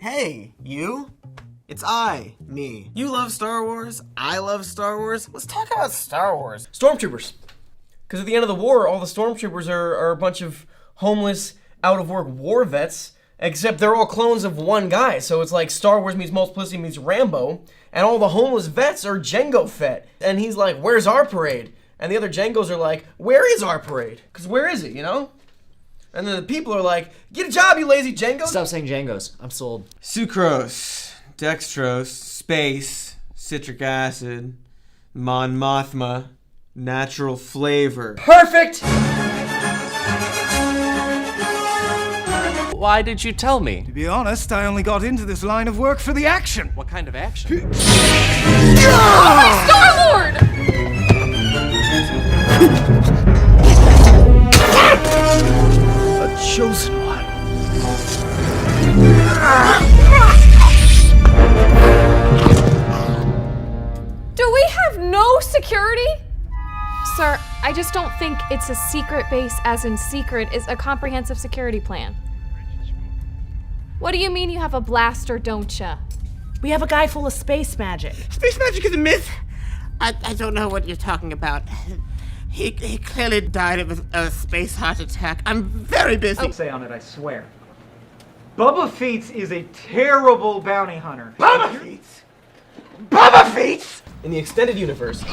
Hey, you? It's me. You love Star Wars, I love Star Wars. Let's talk about Star Wars. Stormtroopers. Because at the end of the war, all the Stormtroopers are a bunch of homeless, out-of-work war vets, except they're all clones of one guy. So it's like Star Wars meets Multiplicity meets Rambo, and all the homeless vets are Jango Fett. And he's like, where's our parade? And the other Jangos are like, where is our parade? Because where is it, you know? And then the people are like, get a job, you lazy Jangos. Stop saying Jangos. I'm sold. Sucrose, dextrose, space, citric acid, Mon Mothma, natural flavor. Perfect! Why did you tell me? To be honest, I only got into this line of work for the action. What kind of action? Oh my Star-Lord! The chosen one. Do we have no security? Sir, I just don't think it's a secret base as in secret is a comprehensive security plan. What do you mean you have a blaster, don't ya? We have a guy full of space magic. Space magic is a myth. I don't know what you're talking about. He clearly died of a space heart attack. I'm very busy. Say on it, I swear. Bubba Feets is a terrible bounty hunter. Bubba Feets! Bubba Feets! In the extended universe.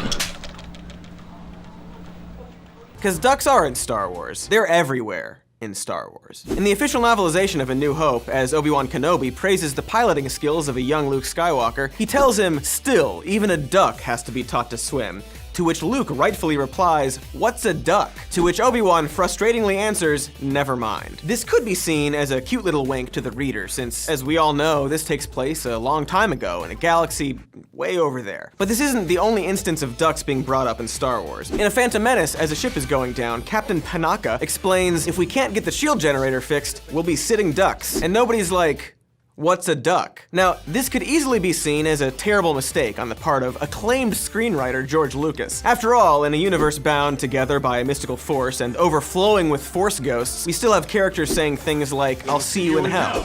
Because ducks are in Star Wars. They're everywhere in Star Wars. In the official novelization of A New Hope, as Obi-Wan Kenobi praises the piloting skills of a young Luke Skywalker, he tells him, still, even a duck has to be taught to swim. To which Luke rightfully replies, what's a duck? To which Obi-Wan frustratingly answers, never mind. This could be seen as a cute little wink to the reader, since, as we all know, this takes place a long time ago in a galaxy way over there. But this isn't the only instance of ducks being brought up in Star Wars. In A Phantom Menace, as a ship is going down, Captain Panaka explains, if we can't get the shield generator fixed, we'll be sitting ducks. And nobody's like, what's a duck? Now, this could easily be seen as a terrible mistake on the part of acclaimed screenwriter George Lucas. After all, in a universe bound together by a mystical force and overflowing with force ghosts, we still have characters saying things like, I'll see you in hell.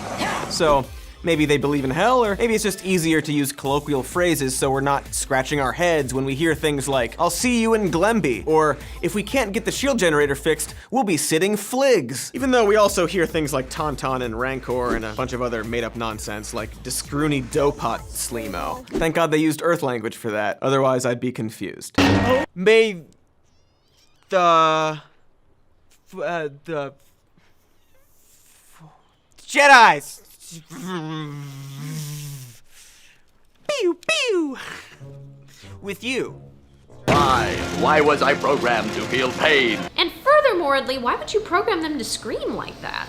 So, maybe they believe in hell, or maybe it's just easier to use colloquial phrases so we're not scratching our heads when we hear things like, I'll see you in Glemby, or if we can't get the shield generator fixed, we'll be sitting fligs. Even though we also hear things like Tauntaun and Rancor and a bunch of other made-up nonsense like Discroony Dopot Sleemo. Thank God they used Earth language for that, otherwise I'd be confused. May the Jedis pew pew with you. Why was I programmed to feel pain? And furthermore, why would you program them to scream like that?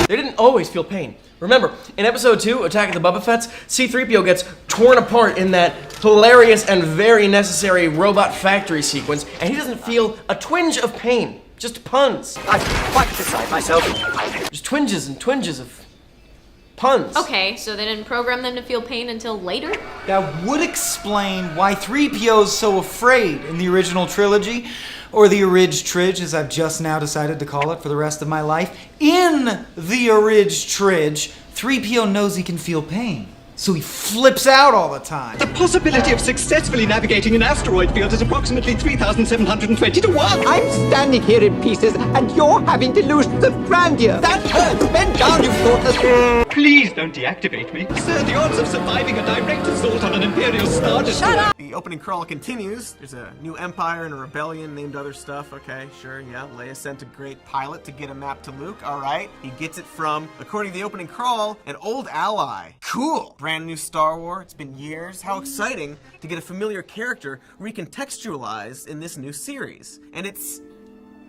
They didn't always feel pain. Remember, in episode 2, Attack of the Boba Fett's, C-3PO gets torn apart in that hilarious and very necessary robot factory sequence, and he doesn't feel a twinge of pain. Just puns. I've quite beside myself. Just twinges and twinges of puns. Okay, so they didn't program them to feel pain until later? That would explain why 3PO's so afraid in the original trilogy, or the Orig Tridge, as I've just now decided to call it for the rest of my life. In the Orig Tridge, 3PO knows he can feel pain, so he flips out all the time. The possibility of successfully navigating an asteroid field is approximately 3,720 to 1. I'm standing here in pieces, and you're having delusions of grandeur. That hurts! Bend down, you thoughtless... Please don't deactivate me. Sir, the odds of surviving a direct assault on an Imperial Star Destroyer... Shut up! The opening crawl continues. There's a new empire and a rebellion named other stuff. Okay, sure, yeah. Leia sent a great pilot to get a map to Luke. All right. He gets it from, according to the opening crawl, an old ally. Cool. Brand new Star Wars. It's been years. How exciting to get a familiar character recontextualized in this new series. And it's...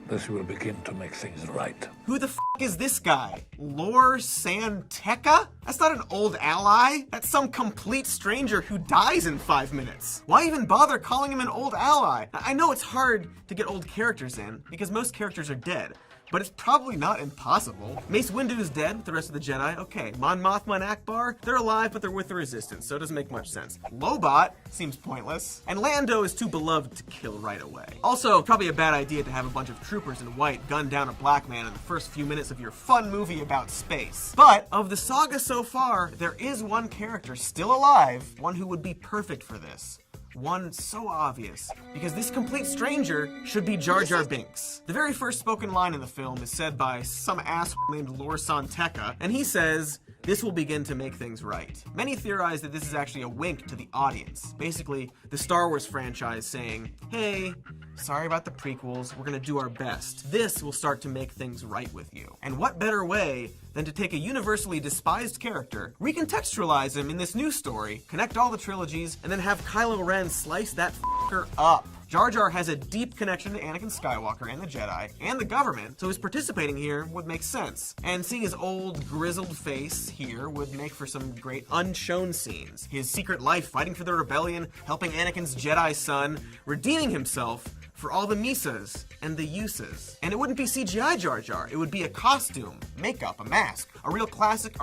This will begin to make things right. Who the f is this guy? Lor San Tekka? That's not an old ally. That's some complete stranger who dies in 5 minutes. Why even bother calling him an old ally? I know it's hard to get old characters in, because most characters are dead. but it's probably not impossible. Mace Windu's dead with the rest of the Jedi. Okay, Mon Mothma and Akbar, they're alive, but they're with the Resistance, so it doesn't make much sense. Lobot seems pointless, and Lando is too beloved to kill right away. Also, probably a bad idea to have a bunch of troopers in white gun down a black man in the first few minutes of your fun movie about space. But of the saga so far, there is one character still alive, one who would be perfect for this. One so obvious, because this complete stranger should be Jar Binks. The very first spoken line in the film is said by some asshole named Lor San Tekka, and he says, "This will begin to make things right." Many theorize that this is actually a wink to the audience. Basically, the Star Wars franchise saying, hey, sorry about the prequels, we're gonna do our best. This will start to make things right with you. And what better way than to take a universally despised character, recontextualize him in this new story, connect all the trilogies, and then have Kylo Ren slice that f***er up. Jar Jar has a deep connection to Anakin Skywalker and the Jedi, and the government, so his participating here would make sense. And seeing his old, grizzled face here would make for some great unshown scenes. His secret life fighting for the rebellion, helping Anakin's Jedi son, redeeming himself for all the Misas and the uses. And it wouldn't be CGI Jar Jar, it would be a costume, makeup, a mask, a real classic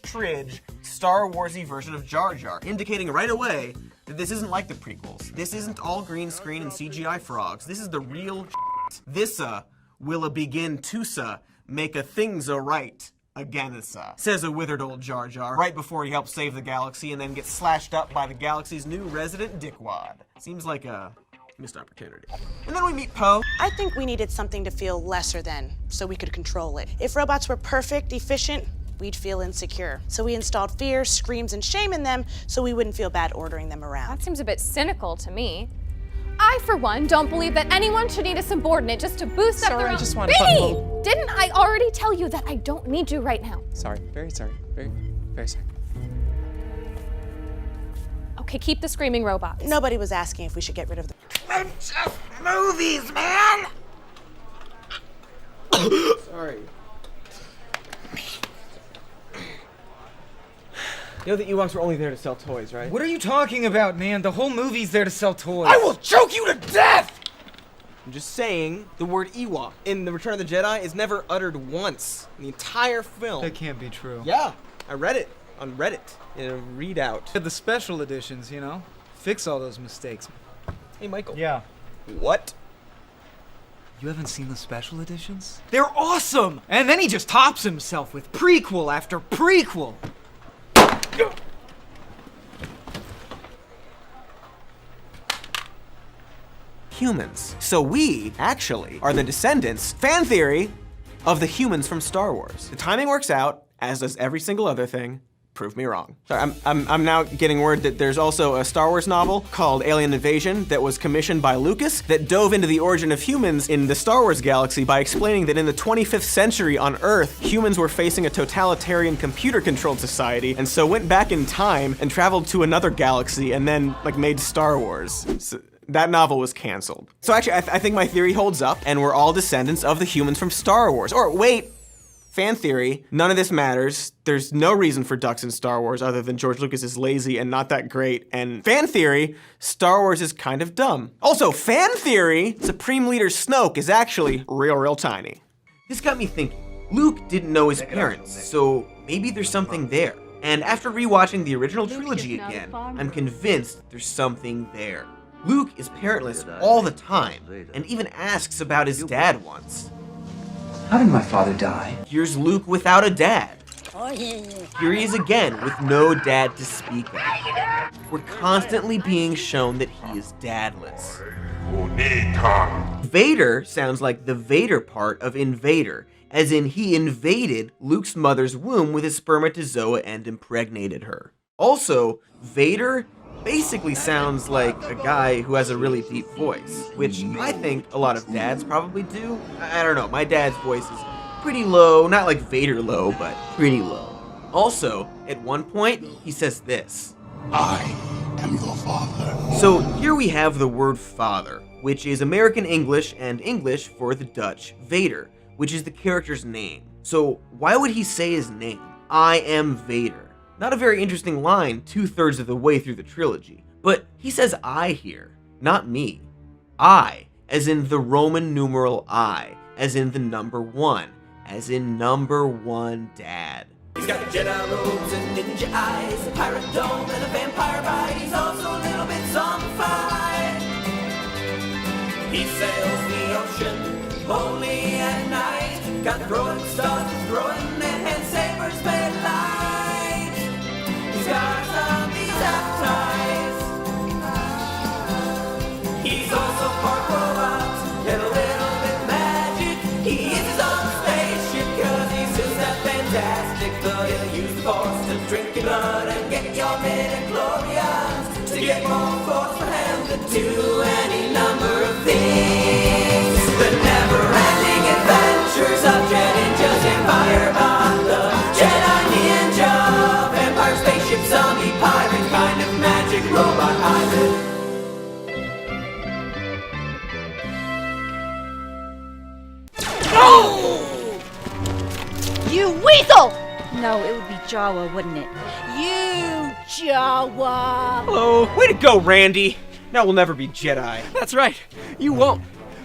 Tridge Star Warsy version of Jar Jar, indicating right away that this isn't like the prequels. This isn't all green screen and CGI frogs. This is the real shit. This'a will a begin to'sa make a things a right againsa, says a withered old Jar Jar, right before he helps save the galaxy and then gets slashed up by the galaxy's new resident dickwad. Seems like a missed opportunity. And then we meet Poe. I think we needed something to feel lesser than, so we could control it. If robots were perfect, efficient, we'd feel insecure. So we installed fear, screams, and shame in them so we wouldn't feel bad ordering them around. That seems a bit cynical to me. I, for one, don't believe that anyone should need a subordinate just to boost up their own. I just want Benny! to Didn't I already tell you that I don't need you right now? Sorry, very sorry, very, very sorry. Okay, keep the screaming robots. Nobody was asking if we should get rid of them. It's just movies, man! Sorry. You know the Ewoks were only there to sell toys, right? What are you talking about, man? The whole movie's there to sell toys. I will choke you to death! I'm just saying, the word Ewok in The Return of the Jedi is never uttered once in the entire film. That can't be true. Yeah, I read it on Reddit in a readout. The special editions, you know? Fix all those mistakes. Hey, Michael. Yeah. What? You haven't seen the special editions? They're awesome! And then he just tops himself with prequel after prequel. Humans. So we, actually, are the descendants, fan theory, of the humans from Star Wars. The timing works out, as does every single other thing. Prove me wrong. Sorry, I'm now getting word that there's also a Star Wars novel called Alien Invasion that was commissioned by Lucas that dove into the origin of humans in the Star Wars galaxy by explaining that in the 25th century on Earth, humans were facing a totalitarian computer-controlled society, and so went back in time and traveled to another galaxy and then made Star Wars. So that novel was canceled. So actually, I think my theory holds up, and we're all descendants of the humans from Star Wars. Or wait, fan theory, none of this matters. There's no reason for ducks in Star Wars other than George Lucas is lazy and not that great. And fan theory, Star Wars is kind of dumb. Also, fan theory, Supreme Leader Snoke is actually real tiny. This got me thinking. Luke didn't know his parents, so maybe there's something there. And after rewatching the original trilogy again, I'm convinced there's something there. Luke is parentless all the time, and even asks about his dad once. How did my father die? Here's Luke without a dad. Here he is again with no dad to speak of. We're constantly being shown that he is dadless. Vader sounds like the Vader part of Invader, as in he invaded Luke's mother's womb with his spermatozoa and impregnated her. Also, Vader basically sounds like a guy who has a really deep voice, which I think a lot of dads probably do. I don't know, my dad's voice is pretty low, not like Vader low, but pretty low. Also, at one point, he says this: I am your father. So here we have the word father, which is American English and English for the Dutch Vader, which is the character's name. So why would he say his name? I am Vader. Not a very interesting line 2/3 of the way through the trilogy, but he says I here, not me. I, as in the Roman numeral I, as in the number one, as in number one dad. He's got Jedi robes and ninja eyes, a pirate dome and a vampire bite. He's also a little bit zombified. He sails the ocean only at night. Got throwing stars and throwing their hand sabers made light. He's got zombies appetites. He's also part robot and a little bit magic. He is his own spaceship cause he's just that fantastic. But he'll use the force to drink your blood and get your midichlorians to get more force for him to do any number of things. The never-ending adventures of jedininjas, zamvirebot, the jedininja, vampire spaceship, zombie pirate, kind of magic robot hybrid. Oh! You weasel! No, it would be Jawa, wouldn't it? You Jawa! Hello. Way to go, Randy. Now we'll never be Jedi. That's right. You won't.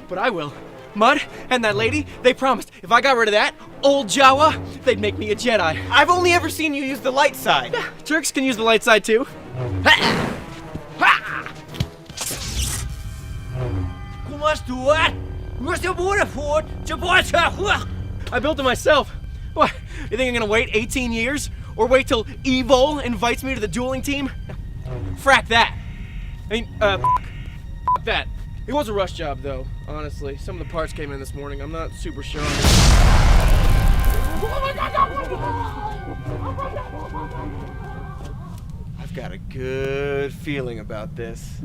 But I will. Mud and that lady, they promised if I got rid of that old Jawa, they'd make me a Jedi. I've only ever seen you use the light side. Yeah, Turks can use the light side too. I built it myself. What, you think I'm gonna wait 18 years? Or wait till Evo invites me to the dueling team? Frack that. I mean, f that. It was a rush job though, honestly. Some of the parts came in this morning. I'm not super sure on it. I've got a good feeling about this.